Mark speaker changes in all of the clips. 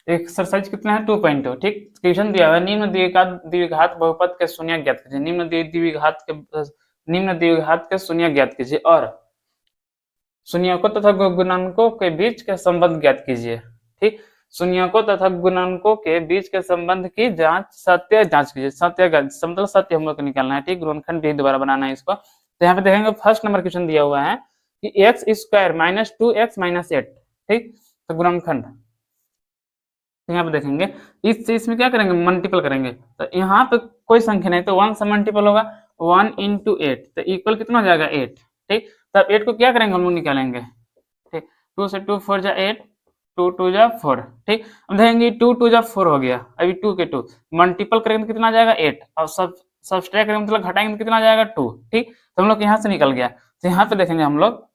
Speaker 1: Exercise कितना है 2.2। ठीक, क्वेश्चन दिया हुआ है निम्न द्विघात बहुपद के शून्य ज्ञात कीजिए। निम्न द्विघात के शून्य ज्ञात कीजिए और शून्यकों तथा गुणांकों के बीच के संबंध ज्ञात कीजिए। ठीक, शून्यकों तथा गुणांकों के बीच के संबंध की सत्य जांच कीजिए। मतलब सत्य हम लोग को निकालना है। ठीक, गुणनखंड भी दोबारा बनाना है इसको। तो यहाँ पे देखेंगे फर्स्ट नंबर क्वेश्चन दिया हुआ है कि x square minus 2x minus 8। ठीक, तो गुणनखंड यहाँ पे देखेंगे इस चीज में क्या करेंगे, मल्टीपल करेंगे। तो यहाँ पे कोई संख्या नहीं तो 1 से मल्टीपल होगा, 1 इंटू 8 तो इक्वल कितना हो जाएगा 8। ठीक, तब 8 को क्या करेंगे हम लोग निकालेंगे। ठीक, 2 से 2 4 जा 8, 2 2 जा 4। ठीक, अब देखेंगे 2 2 जा 4 हो गया, अभी 2 के 2 मल्टीपल करेंगे तो कितना आ जाएगा 8 और सब्सट्रैक्ट करेंगे मतलब घटाएंगे तो कितना आ जाएगा 2। ठीक, तो हम लोग यहाँ से निकल गया। तो यहाँ पे देखेंगे हम लोग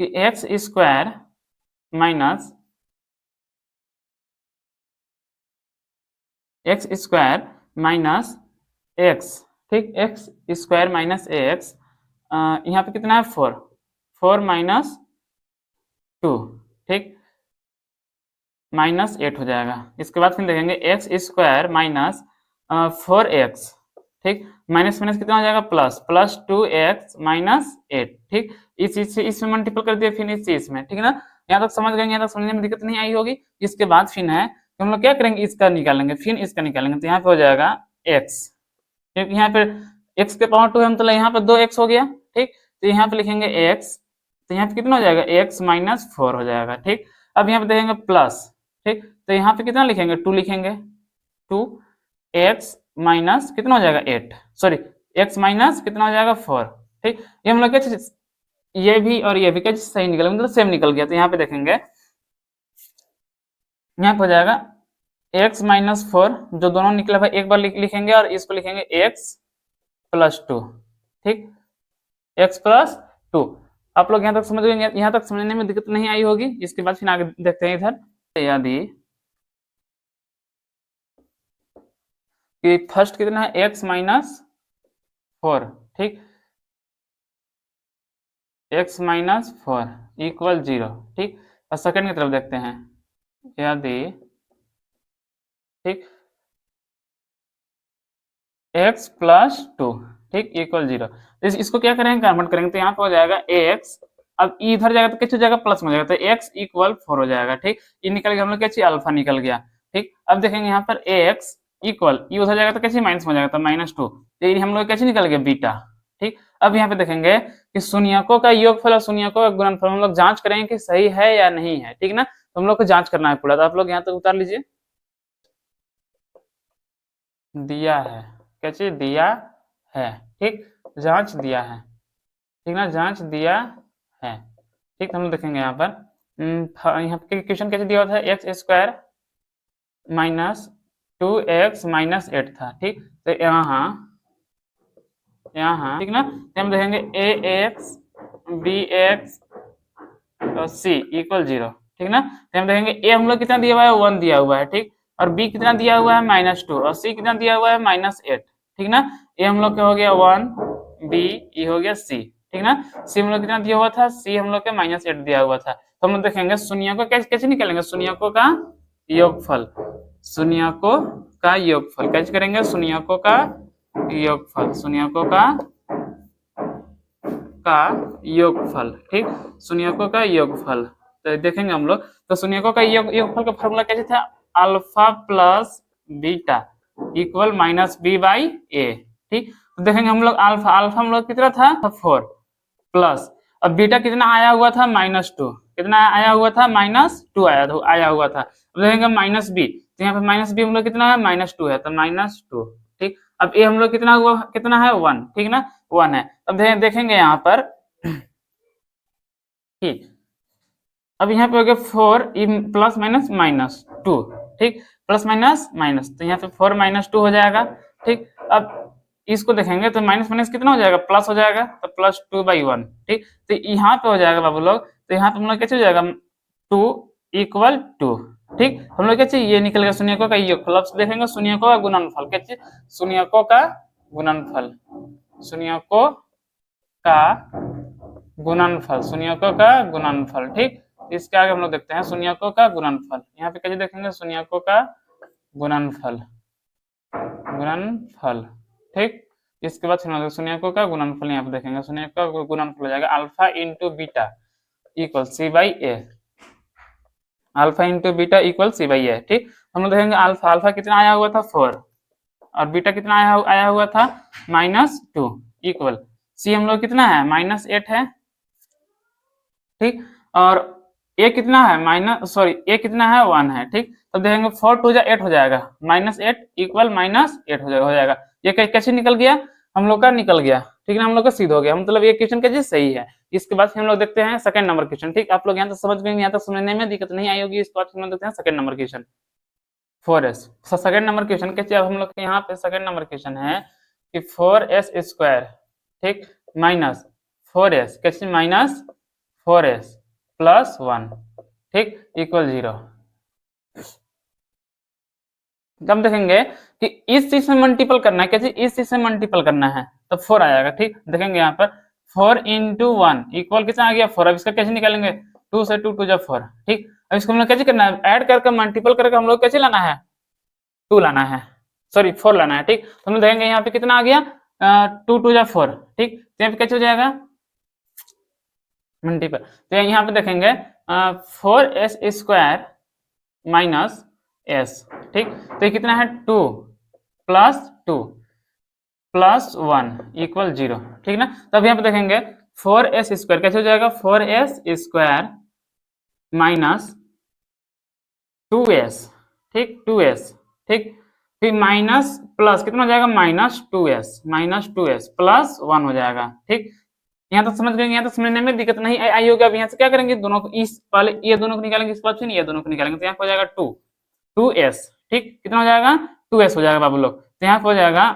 Speaker 1: कि x square minus x square minus x. ठीक, एक्स स्क्वायर माइनस एक्स, यहाँ पे कितना है 4, 4 माइनस 2। ठीक, माइनस 8 हो जाएगा। इसके बाद फिर देखेंगे एक्स स्क्वायर माइनस 4x। ठीक, माइनस माइनस कितना हो जाएगा प्लस, प्लस 2x माइनस 8। ठीक, इस चीज से इसमें मल्टीपल कर दिया फिर इस चीज में। ठीक है ना, यहाँ तक समझ गए, यहाँ तक समझने में दिक्कत नहीं आई होगी। इसके बाद फिर है तो हम लोग क्या करेंगे, इसका निकालेंगे फिर इसका निकालेंगे। तो यहाँ पे हो जाएगा x, क्योंकि यहाँ पे x के पावर 2 है मतलब यहाँ पे 2x हो गया। ठीक, तो यहाँ पे लिखेंगे x, तो यहाँ पे कितना हो जाएगा x माइनस 4 हो जाएगा। ठीक, अब यहाँ पे देखेंगे प्लस। ठीक, तो यहाँ पे कितना लिखेंगे 2 लिखेंगे, 2 x माइनस कितना हो जाएगा 8, सॉरी x माइनस कितना हो जाएगा 4। ठीक, ये हम लोग क्या, ये भी और ये भी क्या सही निकल मतलब सेम निकल गया। तो यहाँ पे देखेंगे यहाँ पे हो जाएगा x माइनस 4, जो दोनों निकला भाई एक बार लिखेंगे और इसको लिखेंगे x प्लस 2। ठीक, x प्लस 2। आप लोग यहाँ तक समझ गए, यहाँ तक समझने में दिक्कत नहीं आई होगी। इसके बाद फिर आगे देखते हैं इधर। यदि कि फर्स्ट कितना है x माइनस 4। ठीक, x माइनस 4 इक्वल 0। ठीक, और सेकंड की तरफ देखते हैं। यदि ठीक x प्लस 2 ठीक इक्वल 0, इसको क्या करेंगे कन्वर्ट करेंगे। तो यहाँ पे हो जाएगा x, अब इधर जाएगा तो किस हो जाएगा प्लस में हो जाएगा, तो x इक्वल 4 हो जाएगा। ठीक, ये निकल गया हम लोग क्या चाहिए अल्फा निकल गया। ठीक, अब देखेंगे यहाँ पर x इक्वल ये उधर जाएगा तो कैसे माइनस में हो जाएगा, तो माइनस 2, तो ये हम लोग कैसे निकल गया बीटा। ठीक, अब यहाँ पे देखेंगे कि शून्यकों का योगफल और शून्यकों का गुणनफल हम लोग जांच करेंगे कि सही है या नहीं है। ठीक ना, तो हम लोग को जांच करना है पूरा। तो आप लोग यहाँ तक उतार लीजिए, दिया है क्या चीज दिया है। ठीक, जांच दिया है। ठीक ना, जांच दिया है। ठीक, तो हम लोग देखेंगे यहाँ पर यहाँ पे क्वेश्चन कैसे दिया हुआ था, x square minus 2x minus 8 था। ठीक, तो यहाँ ठीक ना, तो हम देखेंगे ए एक्स बी एक्स और सी इक्वल 0। ठीक ना, तो हम देखेंगे ए हम लोग कितना दिया हुआ है 1 दिया हुआ है। ठीक, और बी कितना दिया हुआ है माइनस 2 और सी कितना दिया हुआ है माइनस 8। ठीक ना, ए हम लोग का हो गया 1, बी ये हो गया सी। ठीक ना, सी हम लोग कितना दिया हुआ था, सी हम लोग का माइनस 8 दिया हुआ था। तो हम लोग देखेंगे शून्यकों कैसे कैसे निकालेंगे, शून्यकों का योगफल। शून्यकों का योगफल कैसे करेंगे, शून्यकों का योगफल, शून्यकों का योगफल। ठीक, शून्यकों का योगफल तो देखेंगे हम लोग। तो शून्यकों का योगफल का फॉर्मूला कैसे था, alpha plus beta equal minus b by a. ठीक, तो देखेंगे हम लोग अल्फा अल्फा हम लोग कितना था 4 प्लस, अब बीटा कितना आया हुआ था माइनस 2, कितना आया हुआ था माइनस 2 आया हुआ था। अब देखेंगे माइनस बी, तो यहाँ पे माइनस बी हम लोग कितना है माइनस 2 है, तो माइनस 2। ठीक, अब ए हम लोग कितना हुआ, कितना है 1। ठीक ना, 1 है। अब देखेंगे यहाँ पर ठीक, अब यहाँ पे हो गया 4 प्लस माइनस माइनस 2। ठीक, प्लस माइनस माइनस, तो यहाँ पे 4 माइनस 2 हो जाएगा। ठीक, अब इसको देखेंगे तो माइनस माइनस कितना हो जाएगा प्लस हो जाएगा, तो प्लस 2 बाई 1। ठीक, तो यहाँ पे हो जाएगा बाबू लोग, तो यहाँ पे हम लोग कैसे हो जाएगा 2 इक्वल 2। ठीक, हम लोग क्या चाहिए ये निकल गया शून्यकों का योगफल। अब देखेंगे शून्यकों का गुणनफल, क्या चाहिए शून्यकों का गुणनफल, शून्यकों का गुणनफल, शून्यकों का गुणनफल। ठीक, इसके आगे हम लोग देखते हैं शून्यकों का गुणनफल। यहाँ पे कैसे देखेंगे शून्यकों का गुणनफल, गुणनफल, ठीक। इसके बाद शून्यकों का गुणनफल यहाँ पे देखेंगे, शून्यकों का गुणनफल हो जाएगा alpha into beta equal c by a, alpha into beta equal c by a, ठीक। हम लोग देखेंगे अल्फा, अल्फा कितना आया हुआ था 4 और बीटा कितना आया हुआ था -2 इक्वल सी हम लोग कितना है -8 है, ठीक। और ए कितना है ए कितना है 1 है, ठीक। तो देखेंगे 4 2 जा 8 हो जाएगा, -8 इक्वल -8 हो जाएगा। ये कैसे निकल गया हम लोग का, निकल गया, ठीक है, हम लोग का सिद्ध हो गया, मतलब ये क्वेश्चन कैसे सही है। इसके बाद हम लोग देखते हैं सेकंड नंबर क्वेश्चन, ठीक। आप लोग यहाँ तक समझ गए, यहाँ तक समझने में दिक्कत नहीं आई होगी। इसके बाद हम लोग देखते हैं second number question 4s। Second number question कैसे, अब हम लोग के यहाँ पे सेकंड नंबर क्वेश्चन है कि 4s स्क्वायर, ठीक, माइनस 4s कैसे -4s प्लस 1, ठीक, इक्वल 0। तब देखेंगे कि इस चीज से मल्टीपल करना है, कैसे इस चीज से मल्टीपल करना है, तो 4 आएगा, ठीक। देखेंगे यहाँ पर 4 इंटू 1 इक्वल कितना आ गया 4। अब इसका कैसे निकालेंगे, 2 से 2 2 जा 4, ठीक। अब इसको हम लोग कैसे करना है, ऐड करके मल्टीपल करके हम लोग कैसे लाना है 2 लाना है, सॉरी 4 लाना है, ठीक। तो हम लोग देखेंगे यहाँ पे कितना आ गया 2 2 जा 4, ठीक। तो यहाँ पे कैसे हो जाएगा मल्टीपल, तो यहाँ पे देखेंगे 4s स्क्वायर माइनस s, ठीक। तो ये कितना है 2 प्लस 2 प्लस 1 इक्वल 0, ठीक ना। तब यहाँ पे देखेंगे 4s स्क्वायर कैसे हो जाएगा 4s स्क्वायर माइनस 2s, ठीक, 2s, ठीक। फिर माइनस प्लस कितना हो जाएगा -2s प्लस 1 हो जाएगा, ठीक। यहाँ तक समझ गए, यहाँ तक समझने में दिक्कत नहीं आई होगी। अब यहाँ से क्या करेंगे, दोनों को इस पहले ये दोनों को निकालेंगे, इसके बाद फिर ये दोनों को निकालेंगे, तो यहाँ पे हो जाएगा 2s, ठीक। कितना हो जाएगा 2s हो जाएगा बाबू लोग। तो यहाँ पे हो जाएगा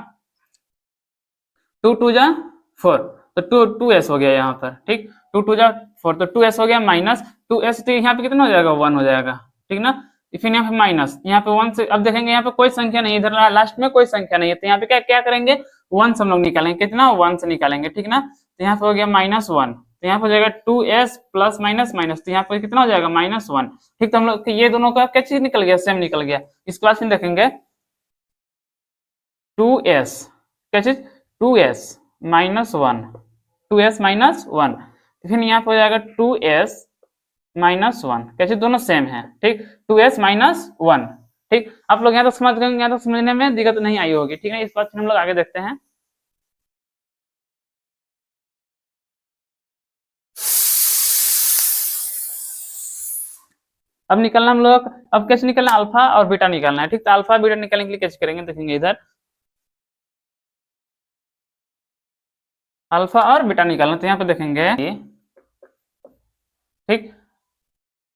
Speaker 1: 2 2 जा 4, तो 2s हो गया यहाँ पर, ठीक। 2 2 जा 4 तो 2s हो गया माइनस 2s, तो यहाँ पे कितना हो जाएगा 1 हो जाएगा, ठीक ना। फिर यहाँ पे माइनस, यहाँ पे 1 से अब देखेंगे यहाँ पे कोई संख्या नहीं, इधर लास्ट में कोई संख्या नहीं है, तो यहाँ पे क्या क्या करेंगे 1 से हम लोग निकालेंगे, कितना 1 से निकालेंगे, ठीक ना। तो यहाँ पे हो गया -1, तो यहाँ पे हो जाएगा 2s प्लस माइनस माइनस, तो यहाँ पे कितना हो जाएगा -1, ठीक। तो हम लोग ये दोनों का क्या चीज निकल गया, सेम निकल गया। इसके बाद फिर देखेंगे 2s क्या चीज 2s -1, 2s -1, फिर यहाँ पे हो जाएगा 2s -1, कैसे दोनों सेम है, ठीक। 2s -1, ठीक। आप लोग यहाँ तक समझ गए, यहाँ तक समझने में दिक्कत नहीं आई होगी, ठीक है। इस बात हम लोग आगे देखते हैं। अब निकलना हम लोग, अब कैसे निकलना अल्फा और बीटा निकालना है, ठीक। तो अल्फा बीटा निकालने के लिए कैसे करेंगे देखेंगे, इधर अल्फा और बीटा निकालना, तो यहाँ पे देखेंगे ठीक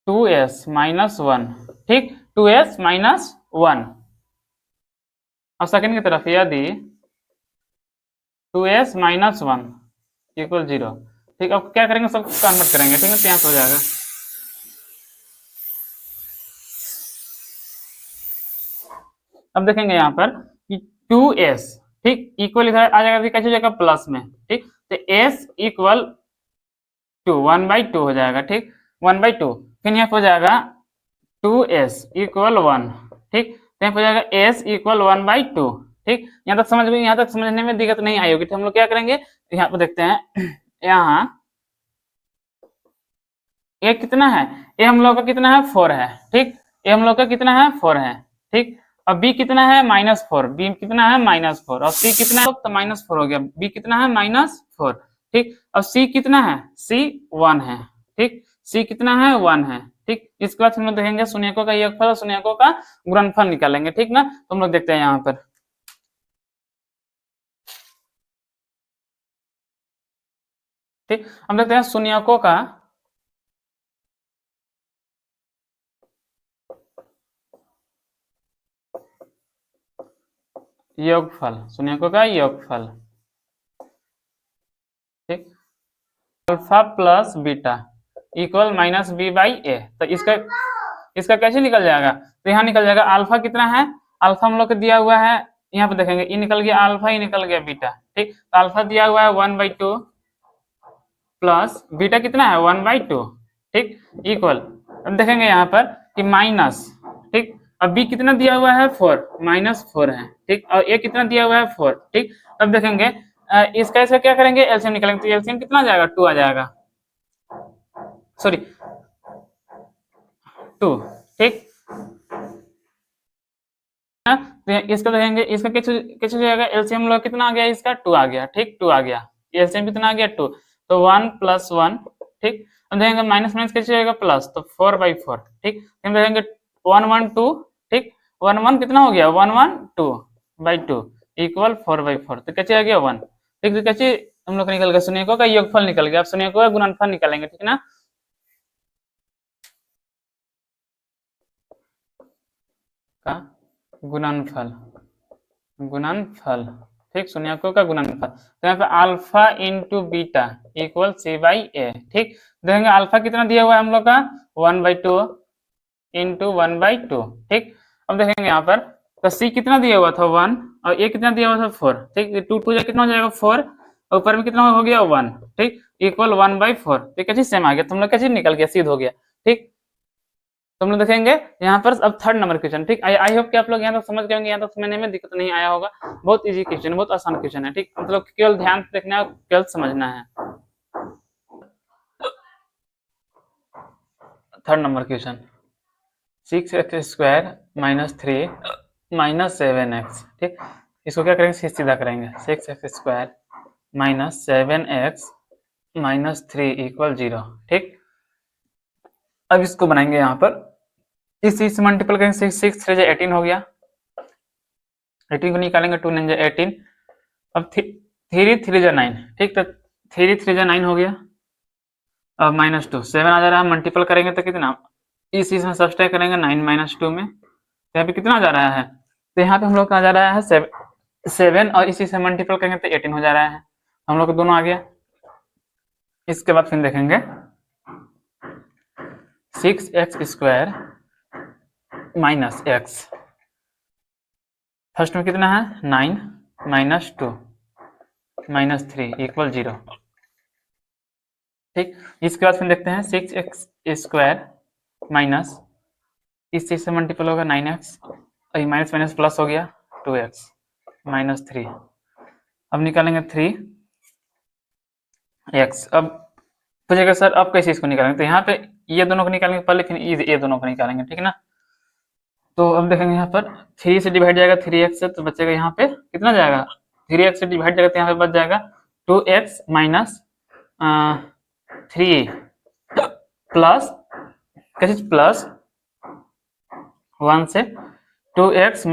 Speaker 1: 2s -1, ठीक 2s -1, और सेकंड की तरफ यदि 2s -1 इक्वल 0, ठीक। अब क्या करेंगे सब कन्वर्ट करेंगे, ठीक है। तो यहाँ पे हो जाएगा अब देखेंगे यहाँ पर कि 2s, ठीक, इक्वल इधर आ जाएगा, कैसे हो जाएगा प्लस में, ठीक। तो s इक्वल 2 1/2 हो जाएगा, ठीक 1/2। फिर यहाँ पे हो जाएगा 2s इक्वल 1, ठीक। तो यहाँ पे हो जाएगा s इक्वल 1/2, ठीक। यहाँ तक समझ गए, यहाँ तक समझने में दिक्कत नहीं आई होगी। तो हम लोग क्या करेंगे, यहाँ पे देखते हैं यहाँ a कितना है, a हम लोग का कितना है 4 है, ठीक। a हम लोग का कितना है 4 है, ठीक। अब b कितना है -4, b कितना है -4, और c कितना है तो -4 हो गया, b कितना है -4, ठीक। अब c कितना है c 1 है, ठीक, c कितना है 1 है, ठीक। इसके बाद हम लोग देखेंगे शून्यकों का योगफल और शून्यकों का गुणनफल निकालेंगे, ठीक ना। तो हम लोग देखते हैं यहाँ पर, ठीक। हम देखते हैं शून्यकों का योगफल, शून्यकों का योगफल, ठीक। Alpha plus beta equal -b/a, तो इसका कैसे निकल जाएगा, तो यहाँ निकल जाएगा अल्फा कितना है, अल्फा हम लोग को दिया हुआ है, यहाँ पे देखेंगे ये निकल गया अल्फा, ये निकल गया बीटा, ठीक। तो अल्फा दिया हुआ है 1/2 प्लस बीटा कितना है 1/2, ठीक, इक्वल। अब देखेंगे यहाँ पर कि माइनस, ठीक, अब बी कितना दिया हुआ है 4, -4 है, ठीक, और ए कितना दिया हुआ है 4, ठीक। अब देखेंगे इसका इसका क्या करेंगे, एलसीएम निकालेंगे, तो एलसीएम कितना आ जाएगा 2 आ जाएगा, सॉरी 2, ठीक। तो इसका देखेंगे, इसका किस हो जाएगा, एलसीएम लोग कितना आ गया, इसका 2 आ गया, ठीक, 2 आ गया, एलसीएम कितना आ गया 2, तो 1 + 1, ठीक। अब देखेंगे माइनस माइनस कैसे जाएगा प्लस, तो 4/4, ठीक। हम देखेंगे 1 1 2, ठीक, 1 1 कितना हो गया 1 1 2/2 इक्वल 4/4, तो कैसे आ गया 1, ठीक। तो कैसे हम लोग निकल गया, शून्यकों का योगफल निकल गया, अब शून्यकों का गुणनफल निकालेंगे, ठीक ना। का गुणनफल, गुणनफल, ठीक, शून्यकों का गुणनफल, तो यहाँ पे alpha into beta equal c/a, ठीक। देखेंगे अल्फा कितना दिया हुआ है हम लोग का 1/2 इंटू 1/2, ठीक। अब देखेंगे यहाँ पर तो c कितना दिया हुआ था 1 और a कितना दिया हुआ था 4, ठीक, 2 2 कितना हो जाएगा 4 और ऊपर में कितना हो गया 1, ठीक, इक्वल 1/4, तो क्या चीज सेम आ गया, तुम लोग क्या चीज निकल गया, सीध हो गया, ठीक। तुम लोग देखेंगे यहाँ पर अब थर्ड नंबर क्वेश्चन, ठीक। आई होप कि आप लोग यहाँ तक समझ गए होंगे, यहाँ तक समझने में दिक्कत नहीं आया होगा, बहुत इजी क्वेश्चन, बहुत आसान क्वेश्चन है, ठीक, मतलब केवल ध्यान से देखना है, केवल समझना है। Third number question, 6x² - 3 - 7x, ठीक, इसको क्या करेंगे, सीधा करेंगे, 6x² - 7x - 3 = 0, ठीक। अब इसको बनाएंगे यहाँ पर, इस चीज से मल्टीपल करेंगे, 6 3 18 हो गया, 18 को निकालेंगे, 2 9 18, अब 3 3 9, ठीक, तो 3 3 9 हो गया, अब -2 7 आ जा रहा है, मल्टीपल करेंगे तो कितना, इस चीज में सब्सट्रैक्ट करेंगे 9 - 2 में, तो यहाँ पे कितना जा रहा है, तो यहाँ पे हम लोग का जा रहा है 7 और इसी से मल्टीपल करेंगे तो 18 हो जा रहा है, हम लोग को दोनों आ गया। इसके बाद फिर देखेंगे 6x² - x, फर्स्ट में कितना है 9 - 2 - 3 = 0, ठीक। इसके बाद फिर देखते हैं 6x² माइनस, इस चीज से मल्टीपल होगा 9x, और माइनस माइनस प्लस हो गया 2x - 3, अब निकालेंगे 3x। अब पूछेगा सर अब कैसे इसको निकालेंगे, तो यहाँ पे ये दोनों को निकालेंगे पहले, फिर ये दोनों को निकालेंगे, ठीक है ना। तो अब देखेंगे यहाँ पर 3 से डिवाइड जाएगा 3x से, तो बचेगा यहाँ पे कितना जाएगा, 3x से डिवाइड जाएगा तो यहाँ पे बच जाएगा 2x - 3 प्लस कैसे प्लस 1 से 2x -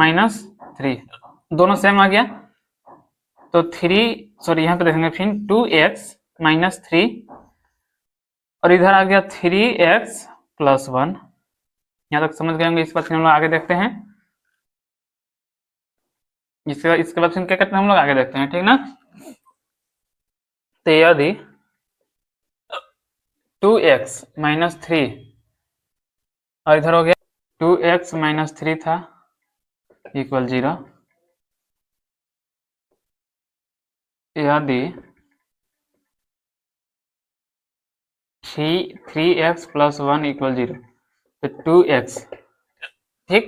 Speaker 1: 3, दोनों सेम आ गया, तो 3 सॉरी यहाँ पे देखेंगे फिर 2x - 3 और इधर आ गया 3x + 1, यहाँ तक समझ गए होंगे। इस बात हम लोग आगे देखते हैं, इसके बाद फिर क्या करते हैं हम लोग आगे देखते हैं, ठीक ना। तो यदि 2x - 3 और इधर हो गया 2x - 3 था = 0, यदि 3x + 1 = 0, तो 2x, ठीक,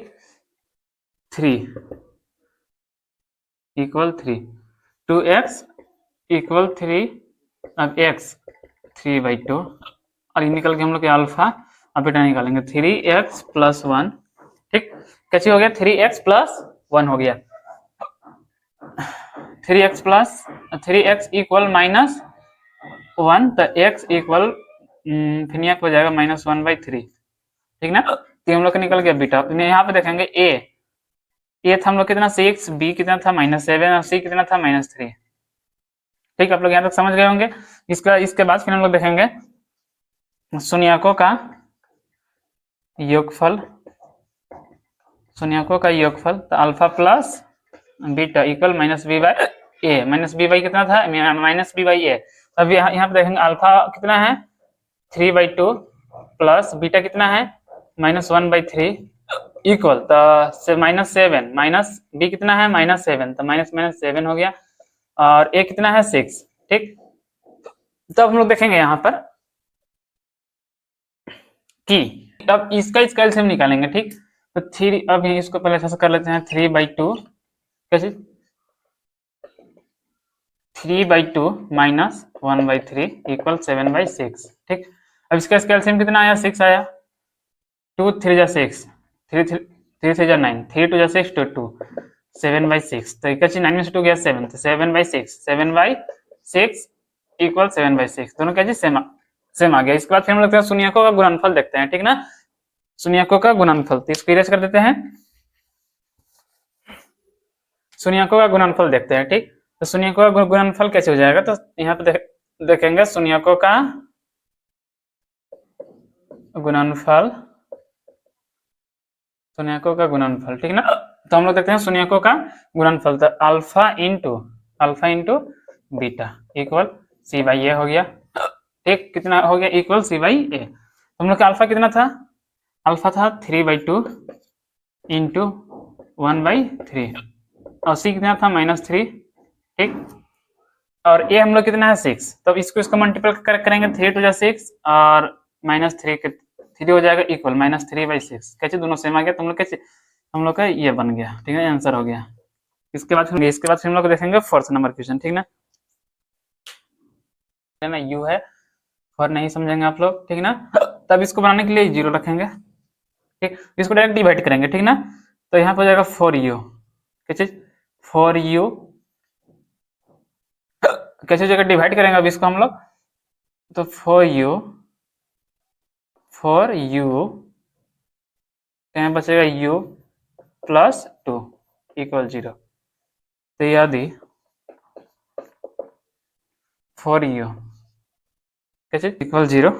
Speaker 1: 3 = 3, 2x = 3, अब x 3/2 और ये निकल के हम लोग के अल्फा, अब बेटा निकालेंगे 3x + 1, ठीक, कैसे हो गया 3x + 1 हो गया, 3x = -1, तो x इक्वल फिर यहाँ हो जाएगा -1/3, ठीक ना। तो हम लोग का निकल गया बीटा। यहाँ पे देखेंगे ए था हम लोग कितना 6, बी कितना था -7 और सी कितना था -3, ठीक, आप लोग यहाँ तक समझ गए होंगे। इसके बाद फिर हम लोग देखेंगे शून्यकों का योगफल, शून्यकों का योगफल, तो alpha plus beta equal -b/a, -b/ कितना था -b/a, अब यहाँ पे देखेंगे अल्फा कितना है 3/2 प्लस बीटा कितना है -1/3 इक्वल, तो -7 माइनस बी कितना है -7, तो -7 हो गया और ए कितना है 6, ठीक। तो अब हम लोग देखेंगे यहाँ पर की। अब इसका एलसीएम निकालेंगे, ठीक। तो 3, अब इसको पहले ऐसा कर लेते हैं, 3/2 कैसे, 3/2 माइनस 1/3 इक्वल 7/6, ठीक। अब इसका एलसीएम कितना आया, 6 आया, 2 3 जा 6, 3 3 जा 9, 3 2 जा 6 2 2, 7/6, तो इक्वल 9 में से 2 गया 7, तो 7/6 इक्वल 7/6, दोनों क्या चीज सेम आ गया। इसके बाद फिर हम लोग शून्यकों का गुणनफल देखते हैं, ठीक ना, शून्यकों का गुणनफल, तो इसको इरेज कर देते हैं, शून्यकों का गुणनफल देखते हैं, ठीक। तो शून्यकों का गुणनफल कैसे हो जाएगा, तो यहाँ पे देखेंगे शून्यकों का गुणनफल, शून्यकों का गुणनफल, ठीक ना। तो हम लोग देखते हैं शून्यकों का गुणनफल, तो alpha into beta equal c/a हो गया, ठीक। कितना हो गया, इक्वल c/a। हम लोग का अल्फा कितना था, अल्फा था 3/2 इंटू 1/3, और सी कितना था -3, ठीक। और ए हम लोग कितना है 6, तो इसको मल्टीपल करेंगे, 3 2 जा 6 और -3 हो जाएगा इक्वल -3/6, कैसे दोनों सेम आ गया, तो हम लोग कैसे, हम लोग का ये बन गया, ठीक है, आंसर हो गया। इसके बाद फिर हम लोग देखेंगे 4th नंबर क्वेश्चन, ठीक ना, यू है, और नहीं समझेंगे आप लोग, ठीक ना। तब इसको बनाने के लिए 0 रखेंगे, ठीक, इसको डायरेक्ट डिवाइड करेंगे, ठीक ना। तो यहाँ पर हो जाएगा 4u, कैसे 4u, कैसे जगह डिवाइड करेंगे अब इसको हम लोग, तो 4u यहाँ बचेगा u प्लस 2 इक्वल 0, तो यदि 4u कैसे इक्वल 0,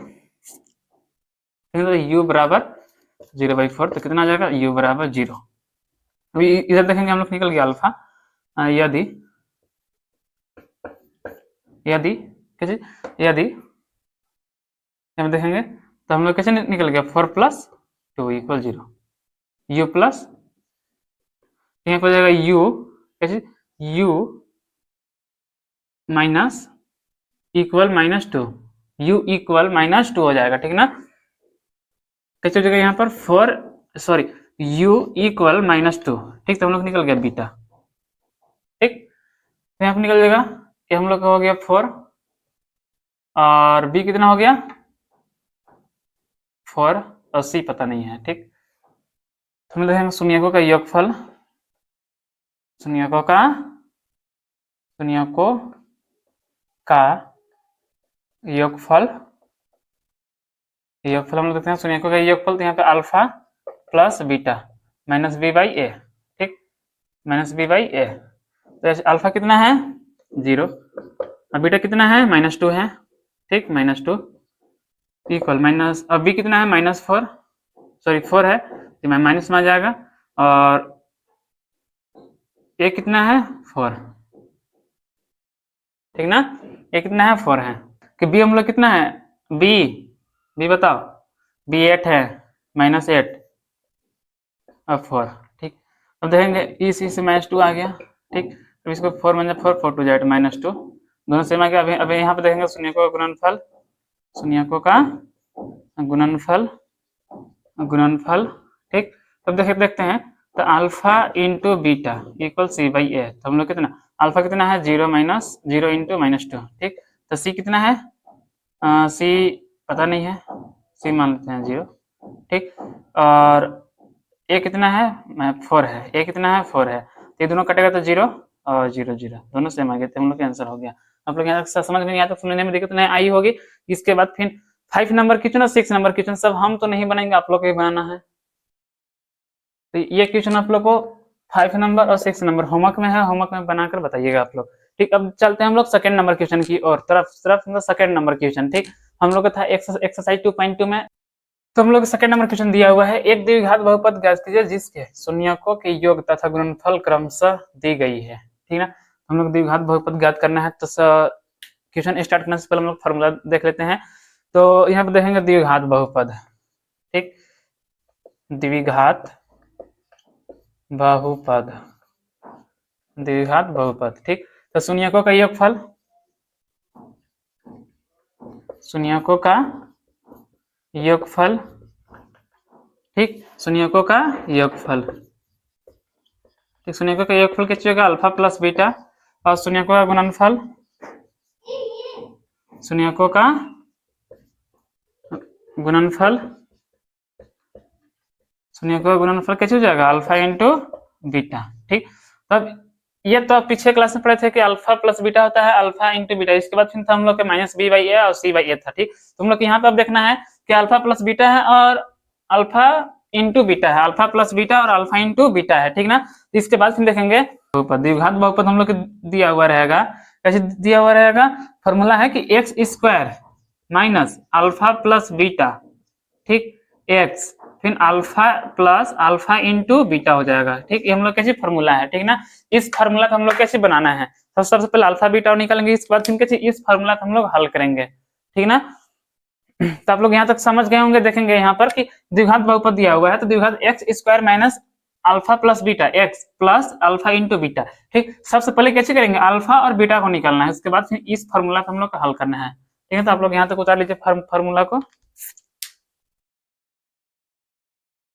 Speaker 1: तो u बराबर 0/4, तो कितना आ जाएगा, u बराबर 0। अभी इधर देखेंगे हम लोग निकल गया अल्फा, यदि कैसे, यदि हम देखेंगे तो हम लोग कैसे निकल गया, 4 + 2 इक्वल 0, u प्लस यहाँ पर जाएगा u कैसे, u minus equal -2, u equal -2 हो जाएगा, ठीक ना। कैसे हो जाएगा यहाँ पर 4 सॉरी u इक्वल -2, ठीक। तो हम लोग निकल गया बीटा, ठीक। तो यहाँ पर निकल जाएगा, ये हम लोग का हो गया 4 और b कितना हो गया 4 और c पता नहीं है, ठीक। तो हम देखेंगे शून्यकों का योगफल, शून्यकों का योगफल हम लोग देखते हैं शून्यकों का योगफल, तो यहाँ पे alpha plus beta minus b/a, ठीक, माइनस b/a, तो अल्फा कितना है 0 और बीटा कितना है -2 है, ठीक, -2 इक्वल माइनस, अब b कितना है -4 सॉरी 4 है, तो मैं माइनस में आ जाएगा, और a कितना है 4, ठीक ना, a कितना है 4 है, कि b हम लोग कितना है, b बताओ, b 8 है, -8 अब 4, ठीक। अब देखेंगे इसी से -2 आ गया, ठीक। अब इसको 4 × 4 4 2 जाए -2, दोनों सेम आ गया। अभी यहाँ पे देखेंगे शून्यकों का गुणनफल, शून्यकों का गुणनफल, ठीक। तब देखते हैं, तो alpha into beta equal c/a, तो हम लोग कितना, अल्फा कितना है 0 0 इंटू -2, ठीक। तो c कितना है, c पता नहीं है, c मान लेते हैं 0, ठीक। और a कितना है 4 है, a कितना है 4 है, तो ये दोनों कटेगा तो 0 और 0 0 दोनों सेम आ गए, तो हम लोग का आंसर हो गया। आप लोग यहाँ तक समझ में नहीं आया तो सुनने में दिक्कत नहीं आई होगी। इसके बाद फिर 5 नंबर क्वेश्चन और 6 नंबर क्वेश्चन सब हम तो नहीं बनाएंगे, आप लोग को ही बनाना है। तो ये क्वेश्चन आप लोग को 5 नंबर और 6 नंबर होमवर्क में है, होमवर्क में बनाकर बताइएगा आप लोग, ठीक। अब चलते हैं हम लोग सेकंड नंबर क्वेश्चन की और तरफ सेकंड नंबर क्वेश्चन, ठीक। हम लोग का था एक्सरसाइज 2.2 में, तो हम लोग सेकंड नंबर क्वेश्चन दिया हुआ है, एक द्विघात बहुपद ज्ञात कीजिए जिसके शून्यकों के योग तथा गुणनफल क्रमशः दी गई है, ठीक ना। हम लोग द्विघात बहुपद ज्ञात करना है, तो क्वेश्चन स्टार्ट करने से पहले हम लोग फॉर्मूला देख लेते हैं। तो यहाँ पे देखेंगे द्विघात बहुपद, ठीक, द्विघात बहुपद, द्विघात बहुपद, ठीक। तो शून्यकों का योगफल, शून्यकों का योगफल ठीक, शून्यकों का योगफल। ठीक, शून्यकों का योगफल क्या होगा, अल्फा प्लस बीटा, और शून्यकों का गुणनफल, शून्यकों का गुणनफल, शून्यकों का गुणनफल कैसे हो जाएगा, अल्फा इंटू बीटा। ठीक, तब ये तो आप पीछे क्लास में पढ़े थे कि अल्फा प्लस बीटा होता है अल्फा इंटू बीटा, इसके बाद फिर था हम लोग के माइनस बी बाई ए और सी बाई ए था। ठीक, तो हम लोग यहाँ पे अब देखना है कि अल्फा प्लस बीटा है और अल्फा इंटू बीटा है, अल्फा प्लस बीटा और अल्फा इंटू बीटा है। ठीक ना, इसके बाद फिर देखेंगे बहुपद, द्विघात बहुपद हम लोग दिया हुआ रहेगा, कैसे दिया हुआ रहेगा, फॉर्मूला है कि x square minus alpha plus beta, ठीक, एक्स फिर alpha plus alpha into beta हो जाएगा। ठीक, ये हम लोग कैसे फॉर्मूला है। ठीक ना, इस फॉर्मूला को हम लोग कैसे बनाना है, सबसे पहले अल्फा बीटा निकालेंगे, इसके बाद फिर कैसे इस फॉर्मूला को हम लोग हल करेंगे। ठीक ना, तो आप लोग यहाँ तक समझ गए होंगे। देखेंगे यहाँ पर कि द्विघात बहुपद दिया हुआ है, तो द्विघात x square minus alpha plus beta, x plus alpha into beta. ठीक, सबसे पहले कैसे करेंगे, अल्फा और बीटा को निकालना है, उसके बाद फिर इस फॉर्मूला को हम लोग हल करना है। ठीक है, तो आप लोग यहाँ तक उतार लीजिए फॉर्मूला को,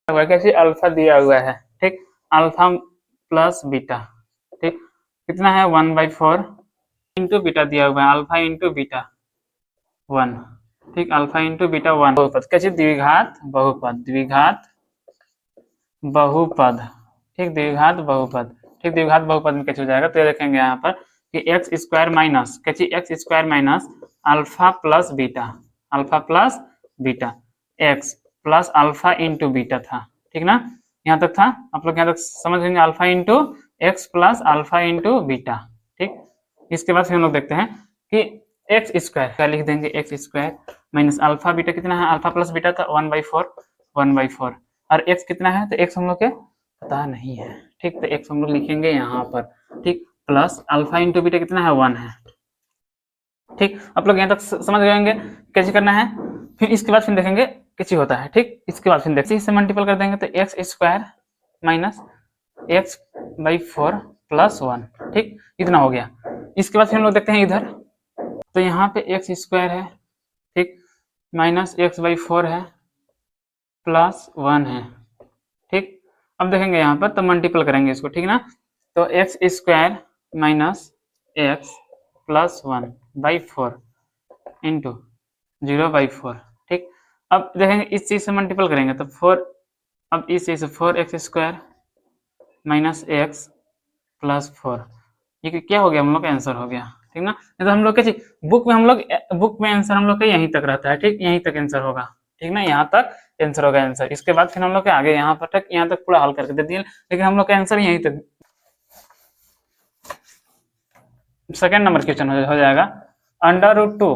Speaker 1: कैसे अल्फा दिया हुआ है, ठीक, अल्फा प्लस बीटा, ठीक, कितना है 1/4 इंटू बीटा दिया हुआ है, अल्फा इंटू बीटा 1, ठीक, अल्फा इंटू बीटा 1, बहुपद कैसे, द्विघात बहुपद, द्विघात बहुपद, ठीक, द्विघात बहुपद। ठीक, द्विघात बहुपद में कैसे हो जाएगा, तो देखेंगे यहाँ पर कि एक्स स्क्वायर माइनस कैसे, x square minus alpha plus beta, alpha plus beta x plus alpha into beta था। ठीक ना, यहाँ तक था, आप लोग यहाँ तक समझ लेंगे, alpha into x plus alpha into beta. ठीक, इसके बाद फिर हम लोग देखते हैं कि एक्स स्क्वायर क्या लिख देंगे, x square minus alpha beta कितना है, अल्फा प्लस बीटा था 1/4 और एक्स कितना है, तो एक्स हम लोग के पता नहीं है। ठीक, तो एक्स हम लोग लिखेंगे यहाँ पर, ठीक, प्लस अल्फा इंटू बीटा कितना है 1 है। ठीक, आप लोग यहाँ तक समझ गए होंगे कैसे करना है। फिर इसके बाद फिर देखेंगे कैसे होता है। ठीक, इसके बाद फिर देखते इससे मल्टीपल कर देंगे, तो x square minus x by 4 plus 1, ठीक, इतना हो गया। इसके बाद फिर हम लोग देखते हैं इधर, तो यहाँ पे एक्स स्क्वायर है, ठीक, माइनस एक्स बाई 4 है प्लस 1 है। ठीक, अब देखेंगे यहाँ पर तो मल्टीपल करेंगे इसको, ठीक ना, तो x square minus x plus 1/4 into 0/4। ठीक, अब देखेंगे इस चीज से मल्टीपल करेंगे तो 4, अब इस चीज से 4x square minus x plus 4, ये क्या हो गया, हम लोग का आंसर हो गया। ठीक ना, नहीं तो हम लोग कैसे बुक में आंसर हम लोग का यहीं तक रहता है। ठीक, यहीं तक आंसर होगा। ठीक ना, यहाँ तक आंसर होगा आंसर, इसके बाद फिर हम लोग के आगे यहाँ पर तक, यहाँ तक पूरा हल करके दे दिए, लेकिन हम लोग का आंसर यहीं तक। सेकेंड नंबर क्वेश्चन हो जाएगा √2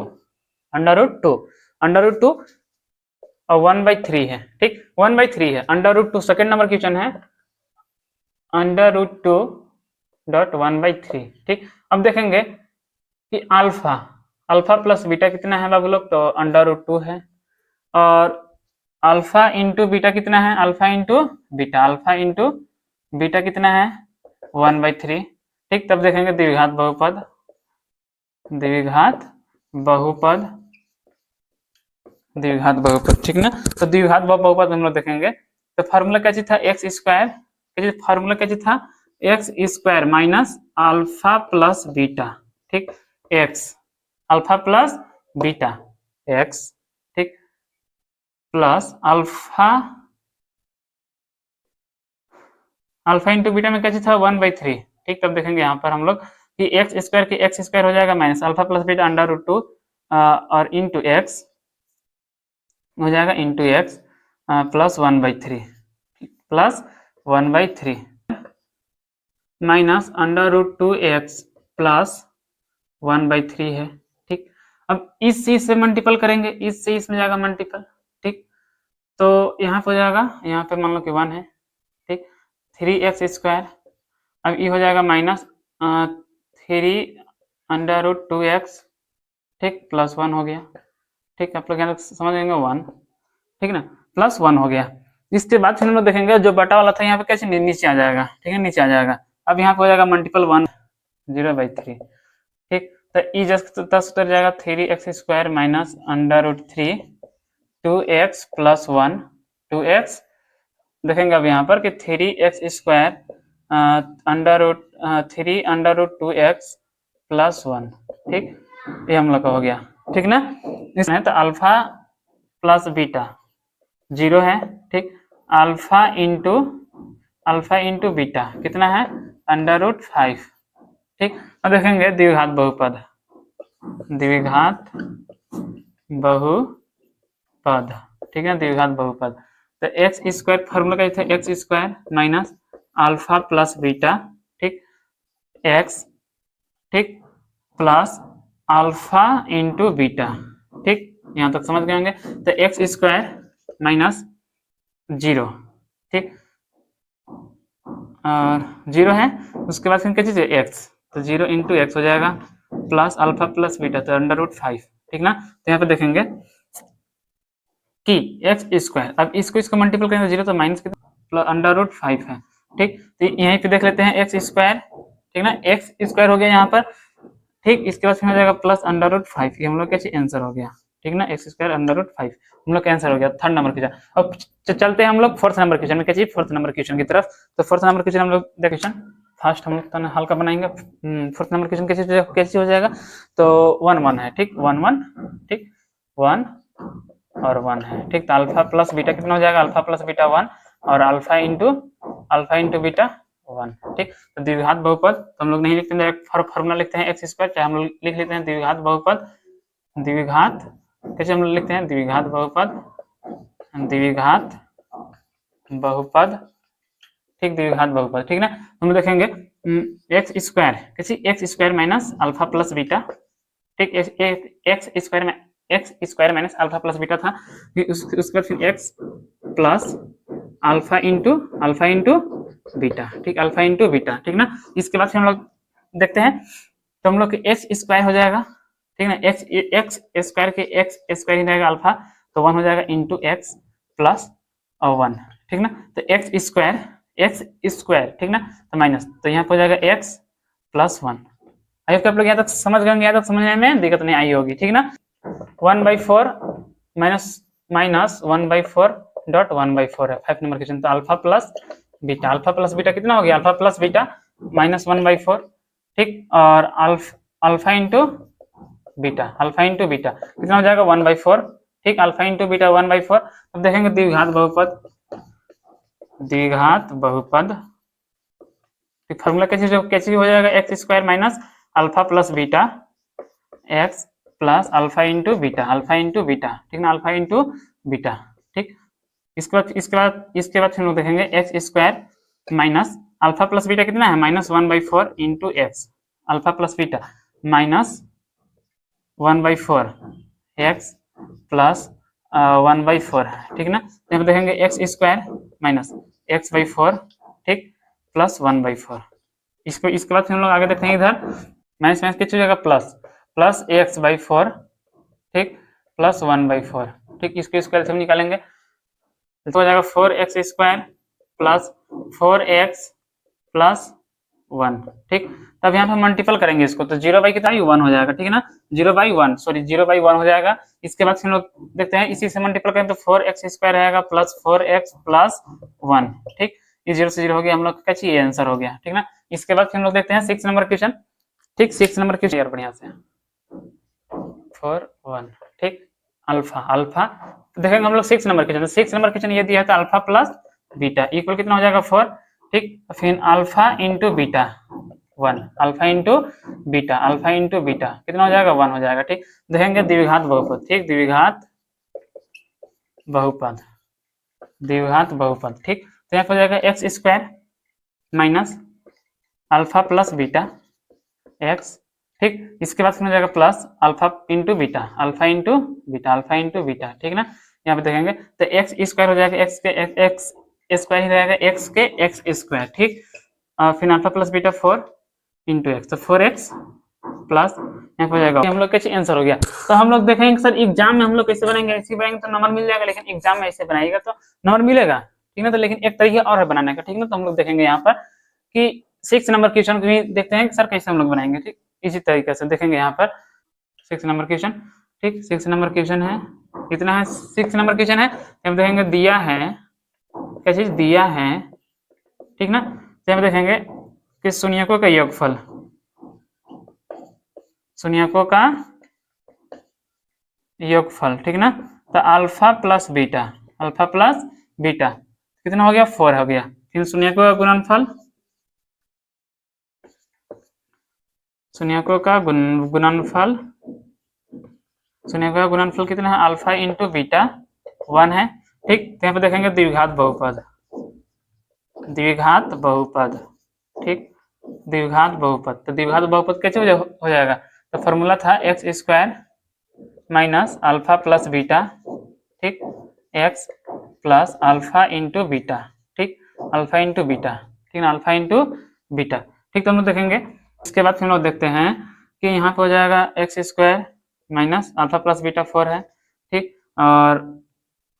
Speaker 1: और 1/3 है। ठीक, 1/3 है, √2 सेकेंड नंबर क्वेश्चन है, √2.1/3। ठीक, अब देखेंगे कि अल्फा प्लस बीटा कितना है बाबू लोग, तो √2 है, और अल्फा इंटू बीटा कितना है, अल्फा इंटू बीटा कितना है 1/3। ठीक, तब देखेंगे द्विघात बहुपद, ठीक ना, तो द्विघात बहुपद हम लोग देखेंगे, तो फार्मूला कैसे था, एक्स स्क्वायर, फार्मूला कैसे था, x square minus alpha plus beta, ठीक, x alpha plus beta x, ठीक, प्लस अल्फा इंटू बीटा में कैसे था 1/3। ठीक, तब देखेंगे यहाँ पर हम लोग कि एक्स स्क्वायर हो जाएगा माइनस अल्फा प्लस बीटा √2 और इंटू एक्स हो जाएगा into x plus 1/3 minus √2x plus 1/3 है। ठीक, अब इस चीज से मल्टीपल करेंगे, इससे इसमें जाएगा मल्टीपल। ठीक, तो यहाँ पे हो जाएगा, यहाँ पे मान लो कि 1 है, ठीक, 3x स्क्वायर, अब ये हो जाएगा माइनस 3√2x, ठीक, प्लस 1 हो गया। ठीक, आप लोग यहाँ तक समझ लेंगे 1, ठीक ना, प्लस 1 हो गया। इसके बाद फिर हम लोग देखेंगे जो बटा वाला था यहाँ पे कैसे नीचे आ जाएगा। ठीक है, नीचे आ जाएगा, अब यहाँ पे हो जाएगा मल्टीपल 1 0/3। ठीक, तो ई जस्ट 10 उतर जाएगा, 3x square minus √3 2x plus 1 2x देखेंगे अब यहाँ पर कि 3x² under root 3√2x plus 1, ठीक, ये हम लोग का हो गया, ठीक ना। इसमें तो अल्फा प्लस बीटा 0 है, ठीक, अल्फा इंटू बीटा कितना है √5, ठीक। अब देखेंगे द्विघात बहुपद, ठीक है, द्विघात बहुपद। तो x² फॉर्मूला क्या था, x² minus alpha plus beta, ठीक, x, ठीक, प्लस अल्फा इंटू बीटा, ठीक, यहाँ तक समझ गए होंगे। तो x² माइनस 0, ठीक, और 0 है, उसके बाद फिर क्या चीज है x, तो 0 इंटू एक्स हो जाएगा प्लस अल्फा प्लस बीटा तो √5, ठीक ना। तो यहाँ पे देखेंगे कि x², अब इसको मल्टीपल करेंगे 0 तो माइनस कितना √5 है, ठीक। तो यहीं पे देख लेते हैं x², ठीक ना, x² हो गया यहाँ पर, ठीक। इसके बाद फिर हो जाएगा प्लस √5, ये हम लोग का आंसर हो गया, ठीक ना, x² √5 हम लोग का आंसर हो गया थर्ड नंबर क्वेश्चन। अब चलते हैं हम लोग फोर्थ नंबर क्वेश्चन में, क्या चाहिए फोर्थ नंबर क्वेश्चन की तरफ। तो फोर्थ नंबर क्वेश्चन हम लोग क्वेश्चन फर्स्ट हम लोग हल्का बनाएंगे। फोर्थ नंबर क्वेश्चन कैसे हो जाएगा, तो 1 1 है, ठीक, 1 1, ठीक, 1 और 1 है, ठीक। तो अल्फा प्लस बीटा कितना हो जाएगा, अल्फा प्लस बीटा 1 और अल्फा इंटू बीटा 1, ठीक। तो द्विघात बहुपद तो हम लोग नहीं लिखते हैं, फॉर्मूला लिखते हैं x², चाहे हम लोग लिख लेते हैं द्विघात बहुपद, द्विघात कैसे हम लोग लिखते हैं, द्विघात बहुपद, ठीक, द्विघात बहुपद, ठीक ना। हम देखेंगे x² कैसे, x² minus alpha plus beta, ठीक, x² minus alpha plus beta था, उसके बाद फिर x plus alpha into beta, ठीक, अल्फा इंटू बीटा, ठीक ना। इसके बाद फिर हम लोग देखते हैं, तो हम लोग x² हो जाएगा, ठीक ना, x² के x² ही रहेगा अल्फा, तो 1 हो जाएगा इंटू x प्लस 1, ठीक ना। तो x², ठीक ना, तो माइनस, तो यहाँ पर हो जाएगा x प्लस 1। आई होप आप लोग यहाँ तक समझ गए, यहाँ तक समझने में दिक्कत नहीं आई होगी, ठीक ना। 1/4 माइनस 1/4 है 5 नंबर क्वेश्चन। तो अल्फा प्लस बीटा कितना हो गया, अल्फा प्लस बीटा माइनस 1/4, ठीक, और अल्फा इंटू बीटा कितना हो जाएगा 1/4, ठीक, अल्फा इंटू बीटा 1/4। अब देखेंगे द्विघात बहुपद, फॉर्मूला कैसे हो जाएगा, x² minus alpha plus beta x plus alpha into beta, ठीक ना, अल्फा इंटू बीटा, ठीक। इसके बाद हम लोग देखेंगे x² minus alpha plus beta कितना है, minus 1/4 into x, alpha plus beta minus 1/4 x plus 1/4, ठीक ना। यहाँ पे देखेंगे x² माइनस x/4, ठीक, प्लस 1/4। इसके बाद हम लोग आगे देखते हैं, इधर माइनस किस हो जाएगा प्लस x/4, ठीक, प्लस 1/4, ठीक। इसको स्क्वायर से हम निकालेंगे तो हो जाएगा 4x² प्लस 4x प्लस 1, ठीक। तब यहाँ पे मल्टीपल करेंगे इसको, तो 0 कितना 1 हो जाएगा, ठीक है ना, 0/1 हो जाएगा। इसके बाद हम लोग देखते हैं, इसी से मल्टीपल करें तो 4x² रहेगा प्लस 4x प्लस 1, ठीक, ये 0 से 0 हो गया, हम लोग का चाहिए आंसर हो गया, ठीक ना। इसके बाद हम लोग देखते हैं 6 नंबर क्वेश्चन, ठीक, 6 नंबर क्वेश्चन यार बढ़िया से 4 1, ठीक, अल्फा देखेंगे हम लोग 6 नंबर क्वेश्चन, 6 नंबर क्वेश्चन ये दिया था अल्फा प्लस बीटा इक्वल कितना हो जाएगा 4, ठीक, फिर alpha into beta 1, alpha into beta कितना हो जाएगा 1 हो जाएगा, ठीक। देखेंगे द्विघात बहुपद, ठीक, द्विघात बहुपद, ठीक। तो यहाँ पर हो जाएगा x² minus alpha plus beta x, ठीक। इसके बाद हो जाएगा प्लस अल्फा इंटू बीटा, ठीक ना। यहाँ पे देखेंगे तो x² हो जाएगा x² ही रहेगा x के x², ठीक, फिर alpha plus beta 4 into x, तो 4x प्लस यहाँ हो जाएगा, हम लोग कैसे आंसर हो गया। तो हम लोग देखेंगे सर एग्जाम में हम लोग कैसे बनाएंगे, ऐसे बनाएंगे तो नंबर मिल जाएगा, लेकिन एग्जाम में ऐसे बनाएगा तो नंबर मिलेगा, ठीक ना। तो लेकिन एक तरीका और है बनाने का, ठीक ना। तो हम लोग देखेंगे यहाँ पर कि 6 नंबर क्वेश्चन भी देखते हैं सर कैसे हम लोग बनाएंगे, ठीक, इसी तरीके से देखेंगे यहाँ पर 6 नंबर क्वेश्चन, ठीक, 6 नंबर क्वेश्चन है, कितना है 6 नंबर क्वेश्चन है, हम देखेंगे दिया है क्या चीज दिया है, ठीक ना। तो हम देखेंगे कि शून्यकों का योगफल, शून्यकों का योगफल, ठीक ना। तो alpha plus beta, alpha plus beta कितना हो गया, 4 हो गया। फिर शून्यकों का गुणनफल, शून्यकों का गुणनफल, शून्यकों का गुणनफल कितना है, अल्फा इंटू बीटा 1 है, ठीक। तो यहाँ पे देखेंगे द्विघात बहुपद, द्विघात बहुपद, ठीक, द्विघात बहुपद। तो द्विघात बहुपद कैसे हो जाएगा, तो फॉर्मूला था x square minus alpha plus beta, ठीक, x plus alpha into beta, ठीक, अल्फा इंटू बीटा, ठीक ना, अल्फा इंटू बीटा, ठीक। तो हम लोग देखेंगे इसके बाद हम लोग देखते हैं कि यहाँ पे हो जाएगा x square minus alpha plus beta 4 है, ठीक, और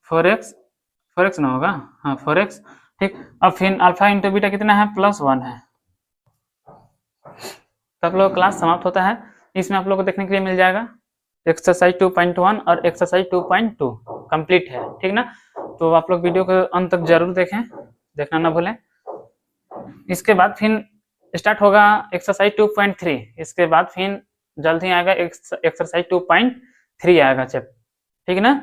Speaker 1: 4x ना होगा, हाँ 4x, ठीक। अब फिर अल्फा इंटू बीटा कितना है, +1 है। तो आप लोग क्लास समाप्त होता है, इसमें आप लोग को देखने के लिए मिल जाएगा एक्सरसाइज 2.1 और एक्सरसाइज 2.2 कंप्लीट है, ठीक ना। तो आप लोग वीडियो को अंत तक जरूर देखें, देखना ना भूलें। इसके बाद फिर स्टार्ट होगा एक्सरसाइज 2.3, इसके बाद फिर जल्द ही आएगा एक्सरसाइज 2.3 आएगा चैप्टर, ठीक है ना।